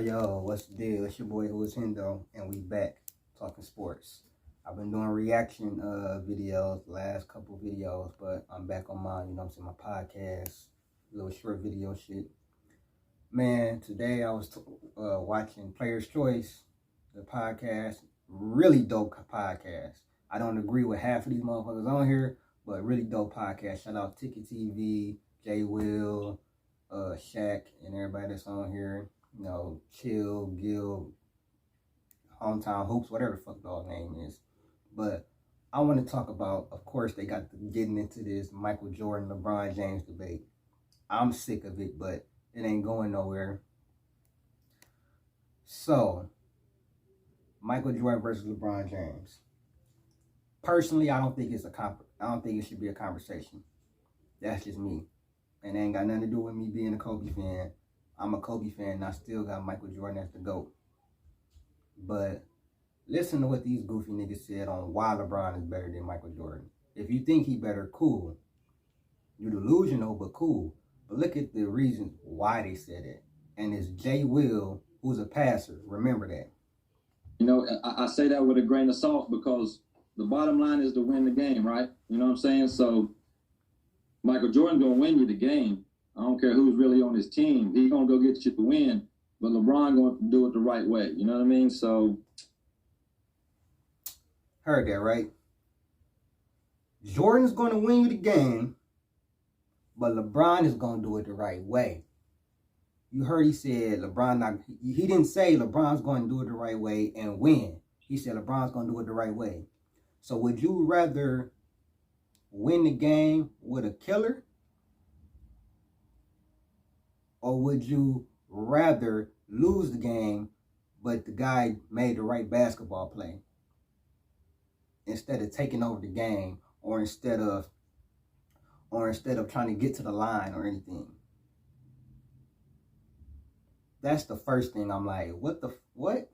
Yo, what's the deal? It's your boy Who Is Hendo, and we back talking sports. I've been doing reaction videos, last couple videos, but I'm back on mine, you know what I'm saying, my podcast, little short video shit. Man, today I was watching Player's Choice, the podcast, really dope podcast. I don't agree with half of these motherfuckers on here, but really dope podcast. Shout out Ticket TV, J Will, Shaq, and everybody that's on here. You know, Chill, Gil, Hometown Hoops, whatever the fuck dog name is. But I want to talk about, of course, they got getting into this Michael Jordan, LeBron James debate. I'm sick of it, but it ain't going nowhere. So, Michael Jordan versus LeBron James. Personally, I don't think it should be a conversation. That's just me. And it ain't got nothing to do with me being a Kobe fan. I'm a Kobe fan and I still got Michael Jordan as the GOAT. But listen to what these goofy niggas said on why LeBron is better than Michael Jordan. If you think he better, cool. You're delusional, but cool. But look at the reasons why they said it. And it's J Will, who's a passer. Remember that. You know, I say that with a grain of salt because the bottom line is to win the game, right? You know what I'm saying? So Michael Jordan's going to win you the game. I don't care who's really on his team. He's going to go get you the win, but LeBron going to do it the right way. You know what I mean? So. Heard that, right? Jordan's going to win you the game, but LeBron is going to do it the right way. You heard he said he didn't say LeBron's going to do it the right way and win. He said LeBron's going to do it the right way. So would you rather win the game with a killer? Or would you rather lose the game, but the guy made the right basketball play instead of taking over the game, or instead of trying to get to the line or anything? That's the first thing I'm like, what?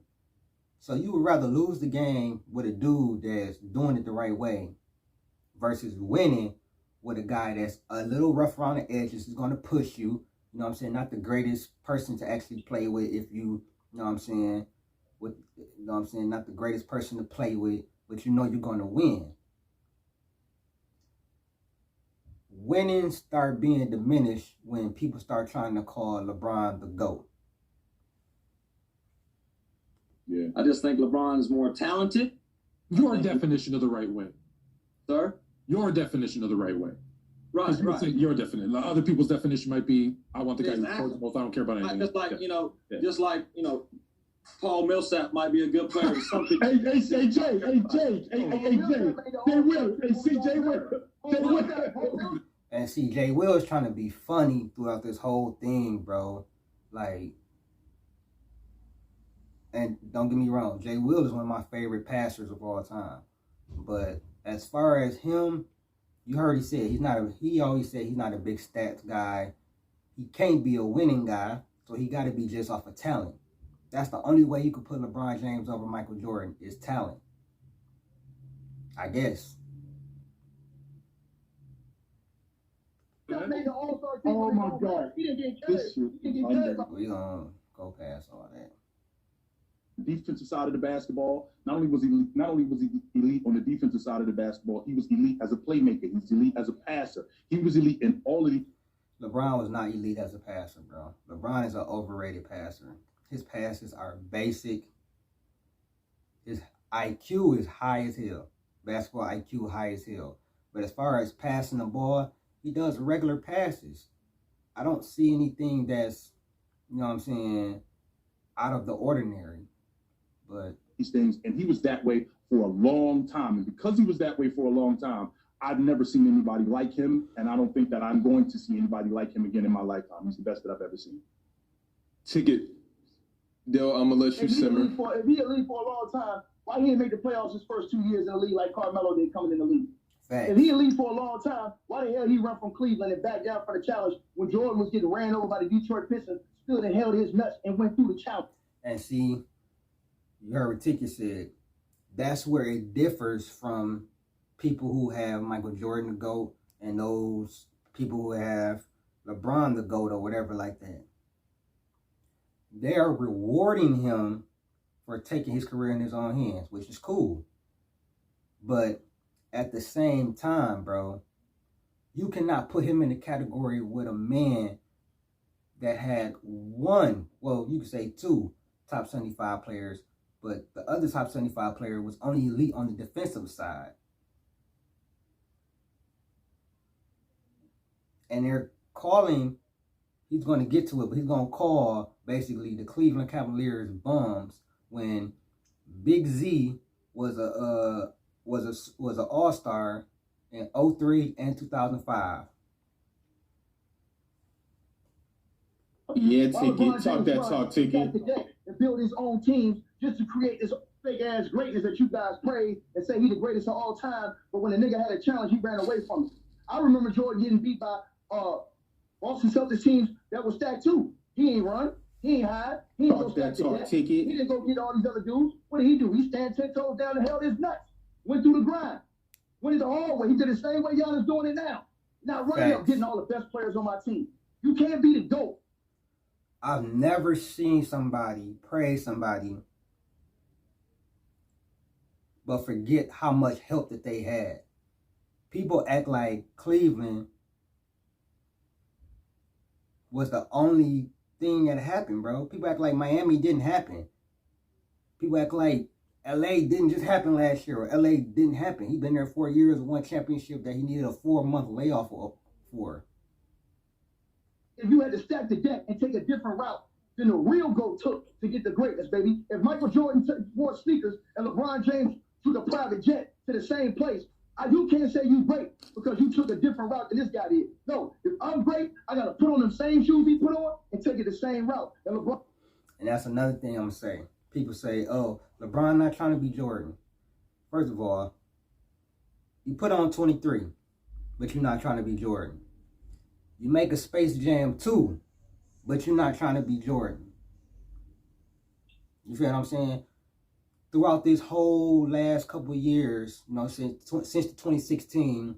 So you would rather lose the game with a dude that's doing it the right way versus winning with a guy that's a little rough around the edges, is going to push you. You know what I'm saying? Not the greatest person to actually play with if you know what I'm saying? Not the greatest person to play with, but you know you're going to win. Winning start being diminished when people start trying to call LeBron the GOAT. Yeah. I just think LeBron is more talented. Your definition of the right way. Sir? Your definition of the right way. Right. Your definition. Other people's definition might be, I want the guy who scores the most. I don't care about anything. Just like, just like, Paul Millsap might be a good player or something. Hey, Jay Will. Hey, CJ Will. And see, J Will is trying to be funny throughout this whole thing, bro. Like, and don't get me wrong, J Will is one of my favorite passers of all time. But as far as him, you heard he said he always said he's not a big stats guy. He can't be a winning guy, so he got to be just off of talent. That's the only way you could put LeBron James over Michael Jordan is talent, I guess. Oh my God! We gonna go past all that. Defensive side of the basketball, not only was he elite on the defensive side of the basketball, he was elite as a playmaker. He was elite as a passer. He was elite in all of the. LeBron was not elite as a passer, bro. LeBron is an overrated passer. His passes are basic. His IQ is high as hell. Basketball IQ high as hell. But as far as passing the ball, he does regular passes. I don't see anything that's, you know what I'm saying, out of the ordinary. But these things, and he was that way for a long time. And because he was that way for a long time, I've never seen anybody like him, and I don't think that I'm going to see anybody like him again in my lifetime. He's the best that I've ever seen. Ticket. Dale, I'm going to let you simmer. If he elite for a long time, why he didn't make the playoffs his first 2 years in the league like Carmelo did coming in the league? Facts. If he elite for a long time, why the hell he run from Cleveland and back down for the challenge when Jordan was getting ran over by the Detroit Pistons, stood and held his nuts and went through the challenge? And see, you heard what Ticket said. That's where it differs from people who have Michael Jordan the GOAT and those people who have LeBron the GOAT or whatever like that. they are rewarding him for taking his career in his own hands, which is cool. But at the same time, bro, you cannot put him in the category with a man that had one, well, you could say two top 75 players, but the other top 75 player was only elite on the defensive side. And they're calling, he's going to get to it, but he's going to call basically the Cleveland Cavaliers bums when Big Z was an all-star in 03 and 2005. Yeah, Ticket. Talk that talk, Ticket. And build his own teams just to create this fake ass greatness that you guys praise and say he's the greatest of all time. But when the nigga had a challenge, he ran away from it. I remember Jordan getting beat by Boston Celtics teams that was stacked too. He ain't run. He ain't hide. He ain't go stack the deck. He didn't go get all these other dudes. What did he do? He stand 10 toes down and held his nuts. Went through the grind. Went in the hallway. He did the same way Giannis doing it now. Not running up, getting all the best players on my team. You can't be the GOAT. I've never seen somebody praise somebody but forget how much help that they had. People act like Cleveland was the only thing that happened, bro. People act like Miami didn't happen. People act like LA didn't just happen last year, or LA didn't happen. He been there 4 years, won championship that he needed a 4-month layoff for. If you had to stack the deck and take a different route than the real GOAT took to get the greatness, baby. If Michael Jordan wore sneakers and LeBron James took a private jet to the same place, you can't say you great because you took a different route than this guy did. No, if I'm great, I got to put on them same shoes he put on and take it the same route. And that's another thing I'm going to say. People say, oh, LeBron not trying to be Jordan. First of all, you put on 23, but you're not trying to be Jordan. You make a Space Jam 2, but you're not trying to be Jordan. You feel what I'm saying? Throughout this whole last couple of years, you know, since the 2016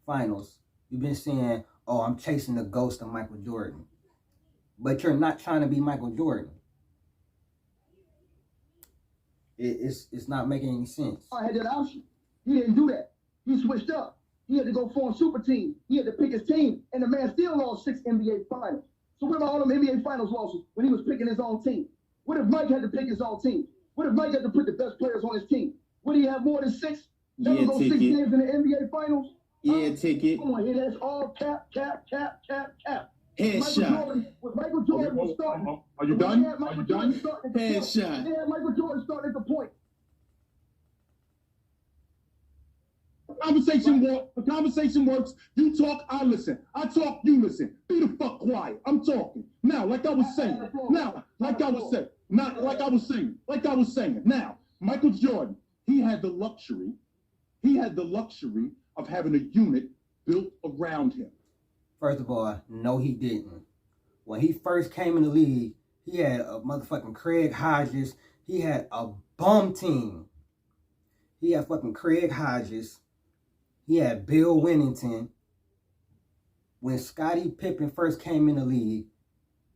finals, you've been saying, oh, I'm chasing the ghost of Michael Jordan. But you're not trying to be Michael Jordan. It's not making any sense. I had that option. He didn't do that. He switched up. He had to go form super team. He had to pick his team, and the man still lost 6 NBA finals. So what about all them NBA finals losses when he was picking his own team? What if Mike had to pick his own team? What if Mike had to put the best players on his team? Would he have more than 6? Never go 6 games in the NBA finals? Yeah, Ticket. Come on, here, that's all cap. Headshot. Michael Jordan was starting. Are you done? Are you done? Headshot. They had Michael Jordan starting at the point. The conversation works. You talk, I listen. I talk, you listen. Be the fuck quiet. I'm talking. Now, like I was saying. Now, Michael Jordan, he had the luxury of having a unit built around him. First of all, no, he didn't. When he first came in the league, he had a motherfucking Craig Hodges. He had a bum team. He had fucking Craig Hodges. He had Bill Winnington. When Scottie Pippen first came in the league,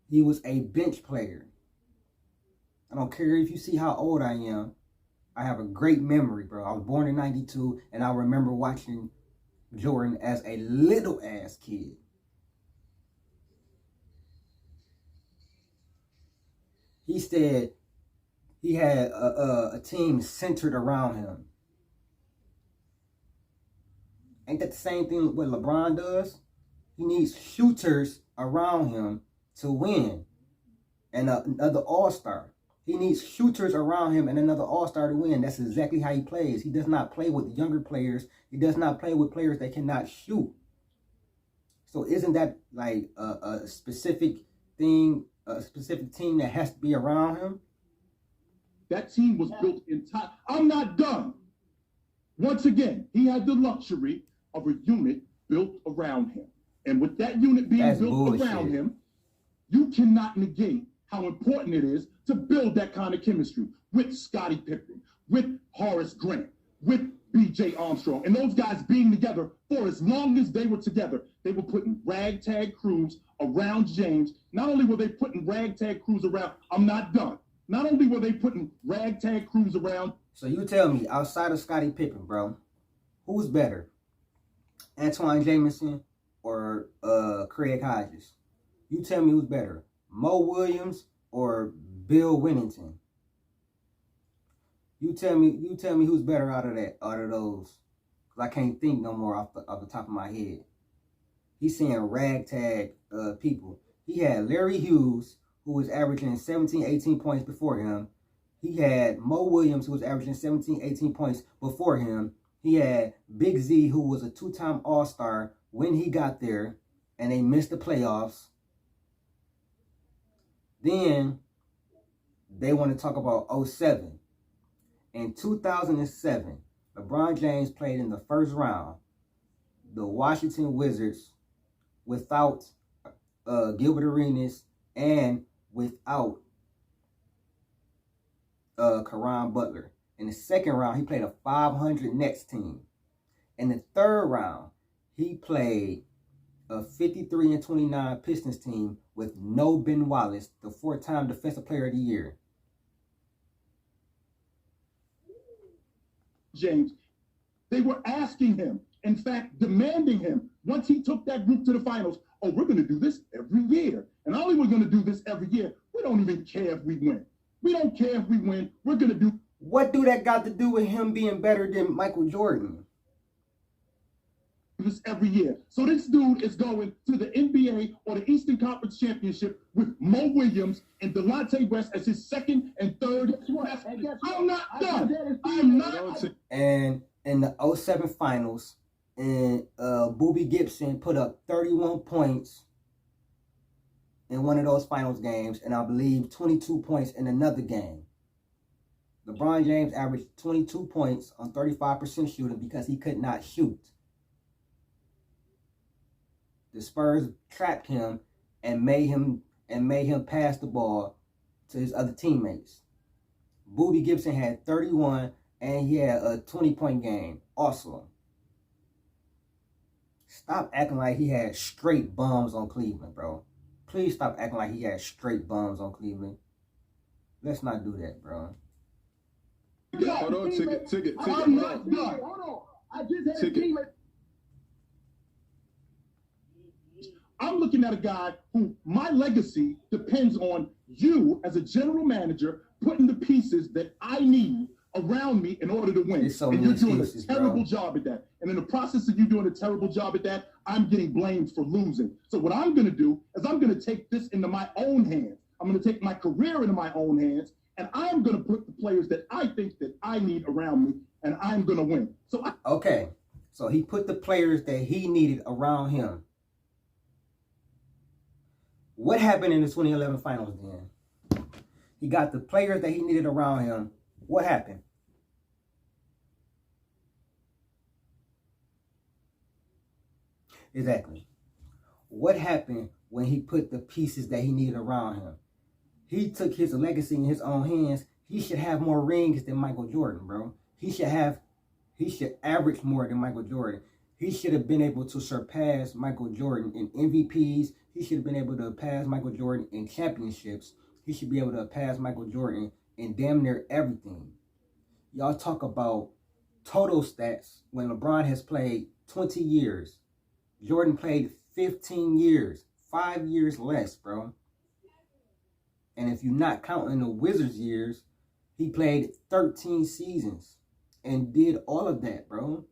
he was a bench player. I don't care if you see how old I am. I have a great memory, bro. I was born in 92, and I remember watching Jordan as a little ass kid. He said he had a team centered around him. Ain't that the same thing what LeBron does? He needs shooters around him to win. And another all-star. He needs shooters around him and another all-star to win. That's exactly how he plays. He does not play with younger players. He does not play with players that cannot shoot. So isn't that like a specific thing, a specific team that has to be around him? That team was built in time. I'm not done. Once again, he had the luxury of a unit built around him. And with that unit being built around him, you cannot negate how important it is to build that kind of chemistry with Scottie Pippen, with Horace Grant, with B.J. Armstrong and those guys being together for as long as they were together. They were putting ragtag crews around James. Not only were they putting ragtag crews around, I'm not done. Not only were they putting ragtag crews around. So you tell me, outside of Scottie Pippen, bro, who's better? Antoine Jameson or Craig Hodges? You tell me who's better, Mo Williams or Bill Winnington? You tell me who's better out of those. Cause I can't think no more off the top of my head. He's saying ragtag people. He had Larry Hughes, who was averaging 17, 18 points before him. He had Mo Williams, who was averaging 17, 18 points before him. He had Big Z, who was a two-time All-Star when he got there, and they missed the playoffs. Then they want to talk about 07. In 2007, LeBron James played in the first round, the Washington Wizards, without Gilbert Arenas and without Caron Butler. In the second round, he played a 500 Nets team. In the third round, he played a 53-29 Pistons team with no Ben Wallace, the 4-time Defensive Player of the Year. James, they were asking him, in fact, demanding him, once he took that group to the finals, oh, we're going to do this every year. And not only we're going to do this every year, we don't even care if we win. We don't care if we win. We're going to do. What do that got to do with him being better than Michael Jordan? This every year. So this dude is going to the NBA or the Eastern Conference Championship with Mo Williams and Delonte West as his second and third. I'm not done. I'm not. And in the 07 finals, and Boobie Gibson put up 31 points in one of those finals games, and I believe 22 points in another game. LeBron James averaged 22 points on 35% shooting because he could not shoot. The Spurs trapped him and made him pass the ball to his other teammates. Boobie Gibson had 31 and he had a 20-point game. Awesome. Stop acting like he had straight bums on Cleveland, bro. Please stop acting like he had straight bums on Cleveland. Let's not do that, bro. Hold on, ticket. I'm not done. Hold on. I just had a teammate. I'm looking at a guy who my legacy depends on you as a general manager putting the pieces that I need around me in order to win. And you're doing a terrible job at that. And in the process of you doing a terrible job at that, I'm getting blamed for losing. So what I'm going to do is I'm going to take this into my own hands. I'm going to take my career into my own hands, and I'm going to put the players that I think that I need around me, and I'm going to win. Okay, so he put the players that he needed around him. What happened in the 2011 finals then? He got the players that he needed around him. What happened? Exactly. What happened when he put the pieces that he needed around him? He took his legacy in his own hands. He should have more rings than Michael Jordan, bro. He should average more than Michael Jordan. He should have been able to surpass Michael Jordan in MVPs. He should have been able to pass Michael Jordan in championships. He should be able to pass Michael Jordan in damn near everything. Y'all talk about total stats when LeBron has played 20 years. Jordan played 15 years, 5 years less, bro. And if you're not counting the Wizards years, he played 13 seasons and did all of that, bro.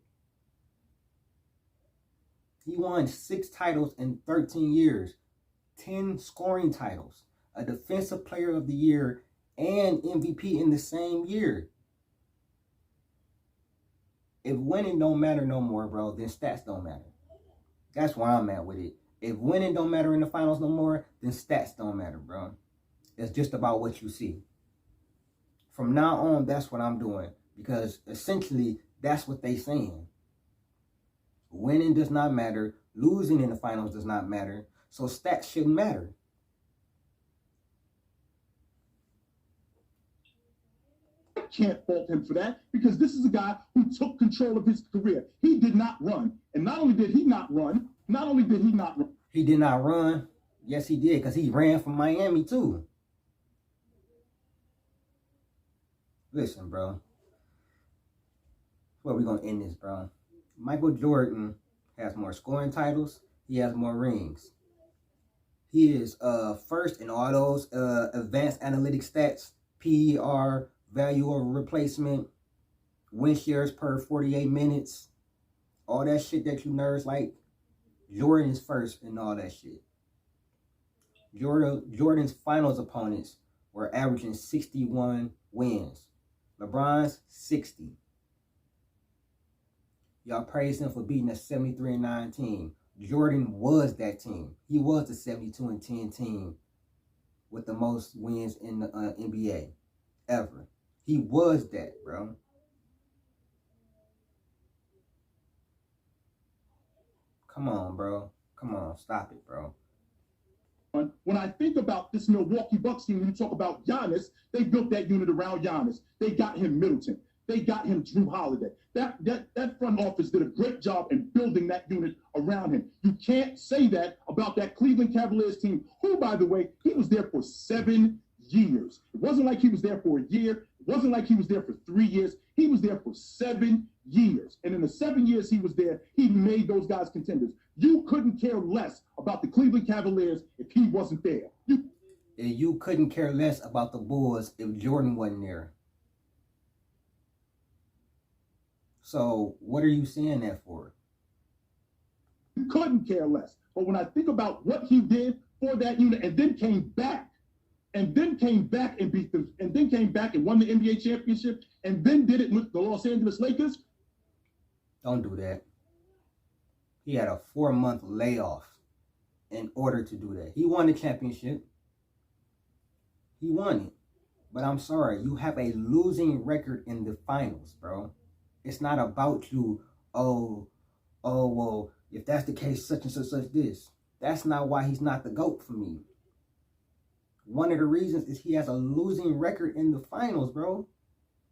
He won 6 titles in 13 years, 10 scoring titles, a Defensive Player of the Year, and MVP in the same year. If winning don't matter no more, bro, then stats don't matter. That's where I'm at with it. If winning don't matter in the finals no more, then stats don't matter, bro. It's just about what you see. From now on, that's what I'm doing. Because essentially, that's what they saying. Winning does not matter. Losing in the finals does not matter. So stats shouldn't matter. can't fault him for that because this is a guy who took control of his career. He did not run. And not only did he not run, He did not run. Yes, he did, because he ran from Miami too. Listen, bro. Where we gonna end this, bro? Michael Jordan has more scoring titles. He has more rings. He is first in all those advanced analytic stats, PER, value over replacement, win shares per 48 minutes, all that shit that you nerds like. Jordan is first in all that shit. Jordan's finals opponents were averaging 61 wins. LeBron's 60. Y'all praise him for beating a 73-9 team. Jordan was that team. He was the 72-10 team with the most wins in the NBA ever. He was that, bro. Come on, bro. Come on, stop it, bro. When I think about this Milwaukee Bucks team, when you talk about Giannis, they built that unit around Giannis. They got him Middleton. They got him Drew Holiday. That front office did a great job in building that unit around him. You can't say that about that Cleveland Cavaliers team, who, by the way, he was there for 7 years. It wasn't like he was there for a year. It wasn't like he was there for 3 years. He was there for 7 years. And in the 7 years he was there, he made those guys contenders. You couldn't care less about the Cleveland Cavaliers if he wasn't there. You couldn't care less about the Bulls if Jordan wasn't there. So what are you saying that for? You couldn't care less. But when I think about what he did for that unit and then came back and beat them, and then came back and won the NBA championship, and then did it with the Los Angeles Lakers. Don't do that. He had a 4-month layoff in order to do that. He won the championship. He won it. But I'm sorry, you have a losing record in the finals, bro. It's not about you, well, if that's the case, such and such this. That's not why he's not the GOAT for me. One of the reasons is he has a losing record in the finals, bro.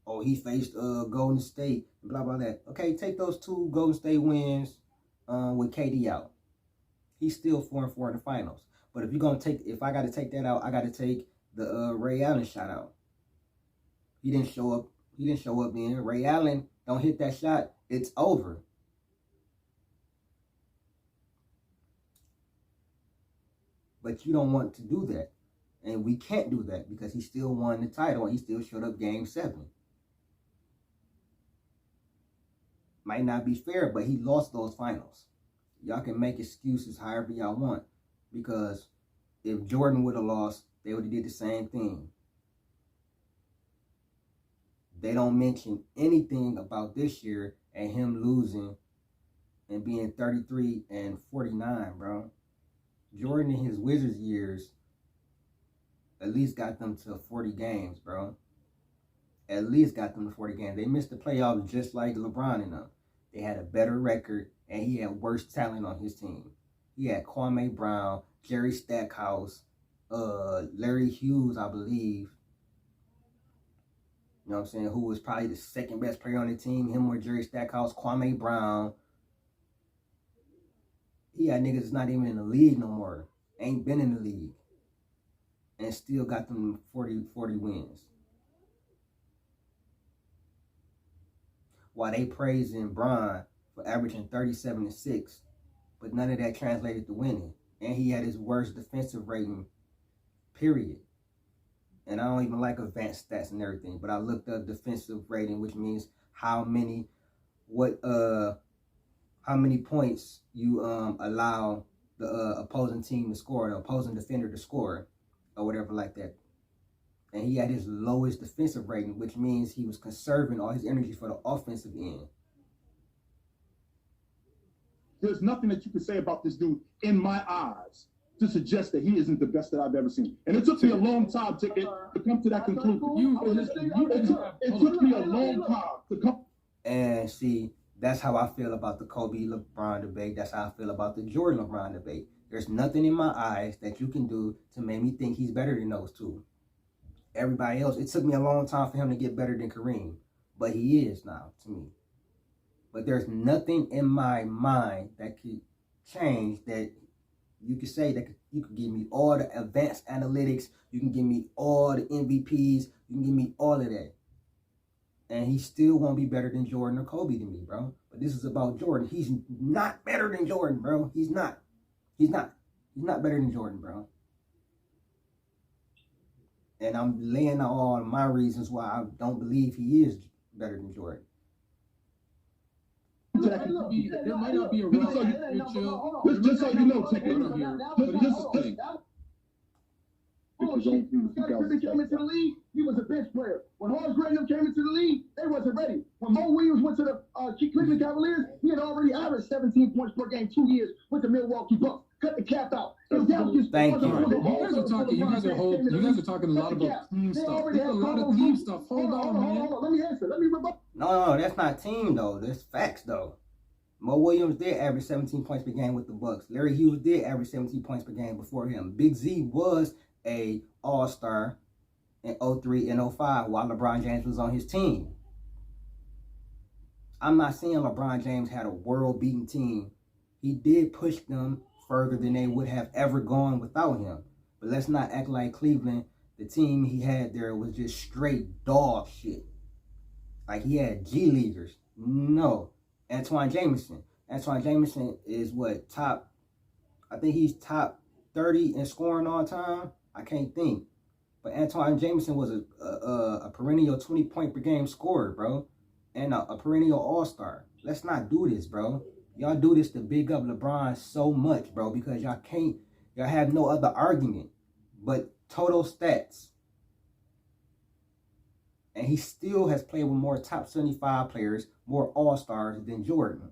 Oh, he faced Golden State, blah, blah, that. Okay, take those 2 Golden State wins with KD out. He's still 4-4 in the finals. But if I got to take that out, I got to take the Ray Allen shot out. He didn't show up. Then. Ray Allen don't hit that shot, it's over. But you don't want to do that. And we can't do that because he still won the title and he still showed up game 7. Might not be fair, but he lost those finals. Y'all can make excuses however y'all want, because if Jordan would have lost, they would have did the same thing. They don't mention anything about this year and him losing and being 33-49, bro. Jordan in his Wizards years at least got them to 40 games, bro. At least got them to 40 games. They missed the playoffs just like LeBron and them. They had a better record, and he had worse talent on his team. He had Kwame Brown, Jerry Stackhouse, Larry Hughes, I believe. You know what I'm saying? Who was probably the second best player on the team. Him or Jerry Stackhouse, Kwame Brown. He had niggas that's not even in the league no more. Ain't been in the league. And still got them 40 wins. While they praising Bron for averaging 37-6. But none of that translated to winning. And he had his worst defensive rating, period. And I don't even like advanced stats and everything, but I looked up defensive rating, which means how many points you allow the opposing team to score, the opposing defender to score, or whatever like that. And he had his lowest defensive rating, which means he was conserving all his energy for the offensive end. There's nothing that you can say about this dude, in my eyes, to suggest that he isn't the best that I've ever seen. And it took me a long time to come to that conclusion. It took me a long time to come. And see, that's how I feel about the Kobe LeBron debate. That's how I feel about the Jordan LeBron debate. There's nothing in my eyes that you can do to make me think he's better than those two. everybody else. It took me a long time for him to get better than Kareem, but he is now to me. But there's nothing in my mind that could change that you could say that you could give me all the advanced analytics, you can give me all the MVPs, you can give me all of that. And he still won't be better than Jordan or Kobe to me, bro. But this is about Jordan. He's not better than Jordan, bro. He's not. He's not better than Jordan, bro. And I'm laying out all my reasons why I don't believe he is better than Jordan. There might not be a Just so you know, check it out. But here's the thing. Came into the league, he was a bench player. When Horace Grant came into the league, they wasn't ready. When Mo Williams went to the Cleveland Cavaliers, he had already averaged 17 points per game 2 years with the Milwaukee Bucks. Cut the cap out. Thank you. You guys are talking a lot about team stuff. There's a lot of team stuff. Hold on, man. Let me answer. Let me rebut. No, that's not team though. That's facts though. Mo Williams did average 17 points per game with the Bucks. Larry Hughes did average 17 points per game before him. Big Z was a all-star in 03 and 05 while LeBron James was on his team. I'm not saying LeBron James had a world-beating team. He did push them further than they would have ever gone without him. But let's not act like Cleveland, the team he had there was just straight dog shit. Like he had G-Leaguers. No. Antoine Jameson is what, top, I think he's top 30 in scoring all time. I can't think. But Antoine Jameson was a perennial 20-point per game scorer, bro. And a perennial all-star. Let's not do this, bro. Y'all do this to big up LeBron so much, bro, because y'all have no other argument but total stats. And he still has played with more top 75 players, more all-stars than Jordan.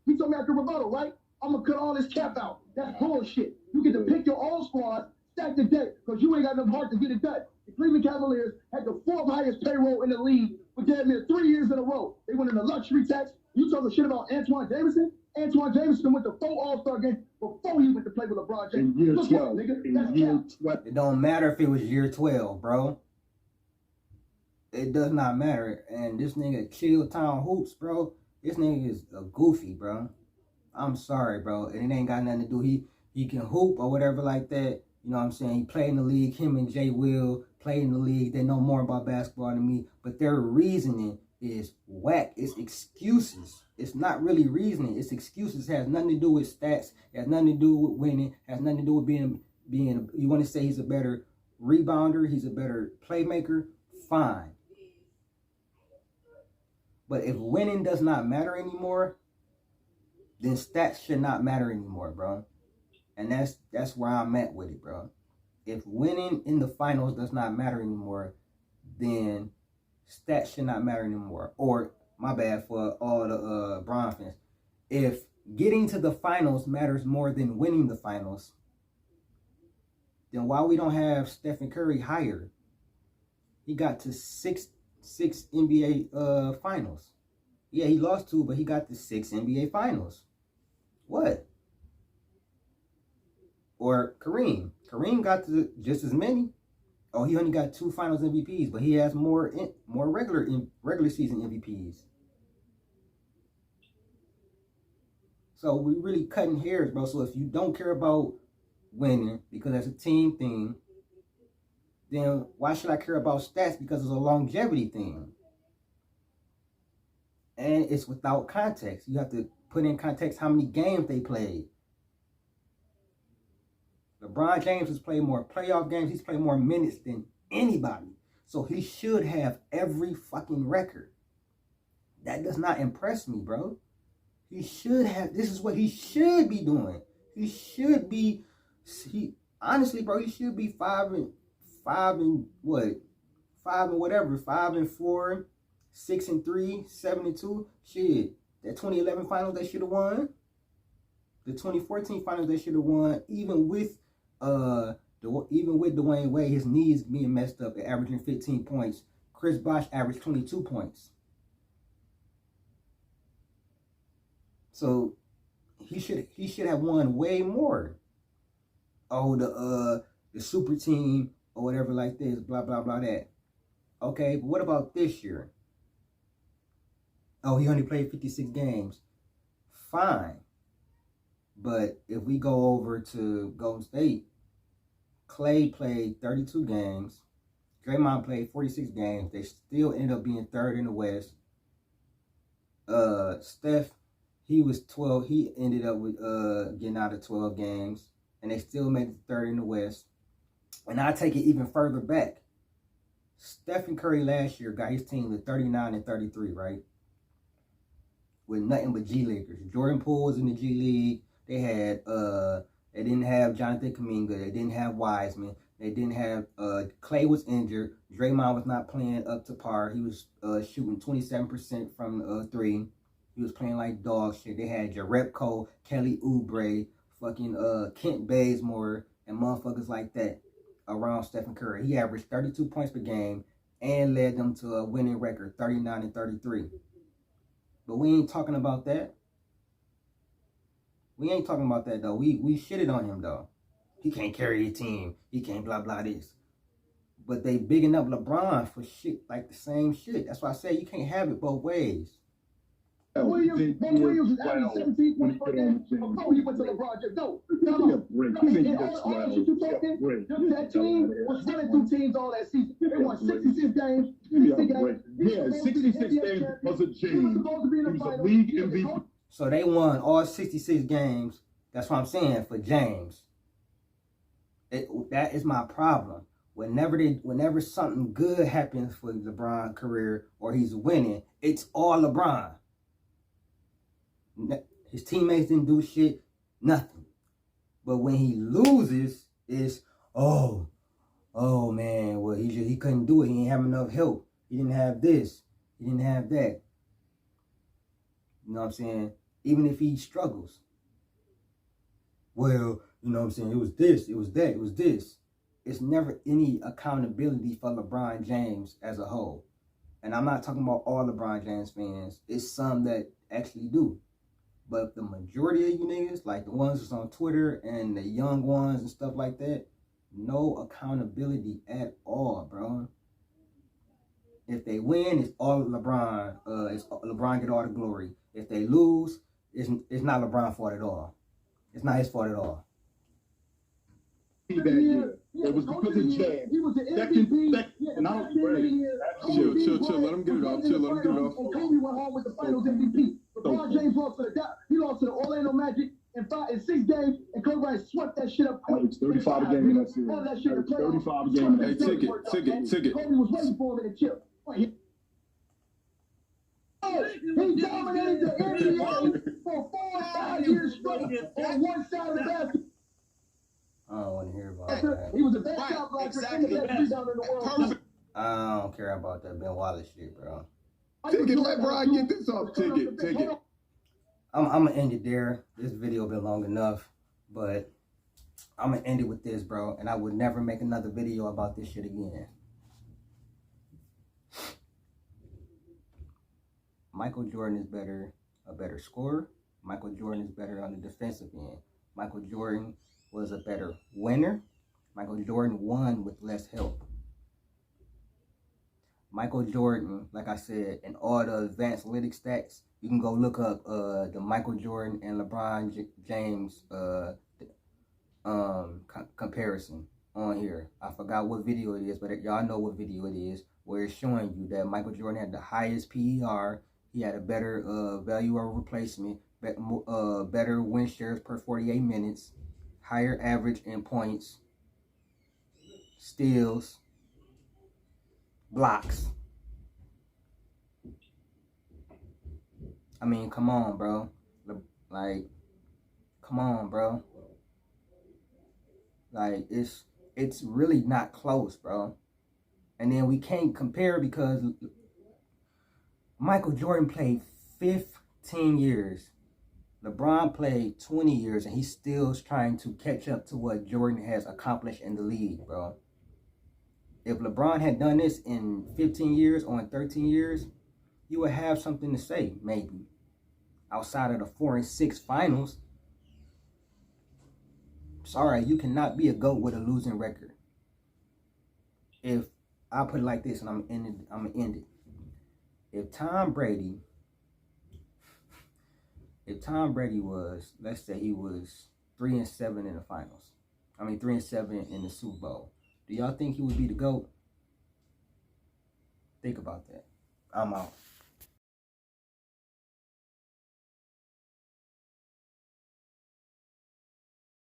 He told me after rebuttal, right? I'm going to cut all this cap out. That's bullshit. You get to pick your own squad, stack the deck, because you ain't got enough heart to get it done. The Cleveland Cavaliers had the 4th highest payroll in the league for damn near 3 years in a row. They went in the luxury tax. You talking shit about Antoine Jameson? Antoine Jameson went to 4 All-Star games before he went to play with LeBron James. In year 12. In year 12. It don't matter if it was year 12, bro. It does not matter. And this nigga Chill Town Hoops, bro. This nigga is a goofy, bro. I'm sorry, bro. And it ain't got nothing to do. He can hoop or whatever like that. You know what I'm saying? He played in the league. Him and Jay Will played in the league. They know more about basketball than me. But their reasoning is whack. It's excuses. It's not really reasoning. It's excuses. It has nothing to do with stats. It has nothing to do with winning. It has nothing to do with being. You want to say he's a better rebounder. He's a better playmaker. Fine. But if winning does not matter anymore, then stats should not matter anymore, bro. And that's where I'm at with it, bro. If winning in the finals does not matter anymore, then stats should not matter anymore. Or, my bad for all the Bron fans. If getting to the finals matters more than winning the finals, then why we don't have Stephen Curry higher? He got to six NBA finals. Yeah, he lost 2, but he got to 6 NBA finals. What? Or Kareem. Kareem got to just as many. Oh, he only got 2 finals MVPs, but he has more regular season MVPs. So we really cutting hairs, bro. So if you don't care about winning because that's a team thing, then why should I care about stats because it's a longevity thing? And it's without context. You have to put in context how many games they played. LeBron James has played more playoff games. He's played more minutes than anybody. So he should have every fucking record. That does not impress me, bro. He should have. This is what he should be doing. He should be. Honestly, bro, he should be 5 and what? 5 and whatever. 5 and 4, 6 and 3, 7 and 2. Shit. That 2011 finals they should have won. The 2014 finals they should have won. Even with Dwayne Wade, his knees being messed up and averaging 15 points. Chris Bosh averaged 22 points. So he should have won way more. Oh, the super team or whatever like this, blah, blah, blah, that. Okay, but what about this year? Oh, he only played 56 games. Fine. But if we go over to Golden State, Clay played 32 games. Draymond played 46 games. They still ended up being third in the West. Steph, he was 12. He ended up with getting out of 12 games. And they still made it third in the West. And I take it even further back. Stephen Curry last year got his team to 39 and 33, right? With nothing but G Leaguers. Jordan Poole was in the G League. They had they didn't have Jonathan Kuminga. They didn't have Wiseman. They didn't have Clay was injured. Draymond was not playing up to par. He was shooting 27% from three. He was playing like dog shit. They had Jerebko, Kelly Oubre, fucking Kent Bazemore, and motherfuckers like that around Stephen Curry. He averaged 32 points per game and led them to a winning record, 39 and 33. But we ain't talking about that. We ain't talking about that, though. We shitted on him, though. He can't carry a team. He can't blah, blah, this. But they bigging up LeBron for shit like the same shit. That's why I say you can't have it both ways. Williams was averaging 17 points per game before he went to LeBron. Just go. That team was running through teams all that season. They won 66 games. Yeah, 66 games was a James. He was a league MVP. So they won all 66 games. That's what I'm saying for James. That is my problem. Whenever something good happens for LeBron's career or he's winning, it's all LeBron. His teammates didn't do shit, nothing. But when he loses, it's oh man, well he couldn't do it. He didn't have enough help. He didn't have this. He didn't have that. You know what I'm saying? Even if he struggles. Well, you know what I'm saying? It was this, it was that, it was this. It's never any accountability for LeBron James as a whole. And I'm not talking about all LeBron James fans. It's some that actually do. But the majority of you niggas, like the ones that's on Twitter and the young ones and stuff like that, no accountability at all, bro. If they win, it's all LeBron. It's LeBron get all the glory. If they lose, it's not LeBron's fault at all. It's not his fault at all. That year. It was because of James. He was the Second, MVP. and I was Chill. Let him get it off. Let him get it off. And Kobe went home with the Finals MVP. LeBron James lost to the Orlando Magic in 6 games, and Kobe Bryant swept that shit up quick. It's 35 a game in that series. It's 35 a game in that series. Ticket. Kobe was waiting for him in the chip. He dominated the NBA for 4 or 5 years straight on one side of the basket. I don't want to hear about that. He was the best shot blocker and the best rebounder in the world. I don't care about that Ben Wallace shit, bro. Ticket, let Brian get this off. Ticket. I'm going to end it there. This video been long enough, but I'm going to end it with this, bro. And I would never make another video about this shit again. Michael Jordan is a better scorer. Michael Jordan is better on the defensive end. Michael Jordan was a better winner. Michael Jordan won with less help. Michael Jordan, like I said, in all the advanced analytics stats, you can go look up the Michael Jordan and LeBron James comparison on here. I forgot what video it is, but y'all know what video it is, where it's showing you that Michael Jordan had the highest PER. He had a better value over replacement, better win shares per 48 minutes, higher average in points, steals, blocks. I mean, come on, bro. Like, come on, bro. Like, it's really not close, bro. And then we can't compare because Michael Jordan played 15 years. LeBron played 20 years, and he's still trying to catch up to what Jordan has accomplished in the league, bro. If LeBron had done this in 15 years or in 13 years, you would have something to say, maybe. Outside of the 4 and 6 finals. All right, you cannot be a GOAT with a losing record. If I put it like this, and I'm gonna end it. If Tom Brady was, let's say he was 3-7 in the finals. 3-7 in the Super Bowl. Do y'all think he would be the GOAT? Think about that. I'm out.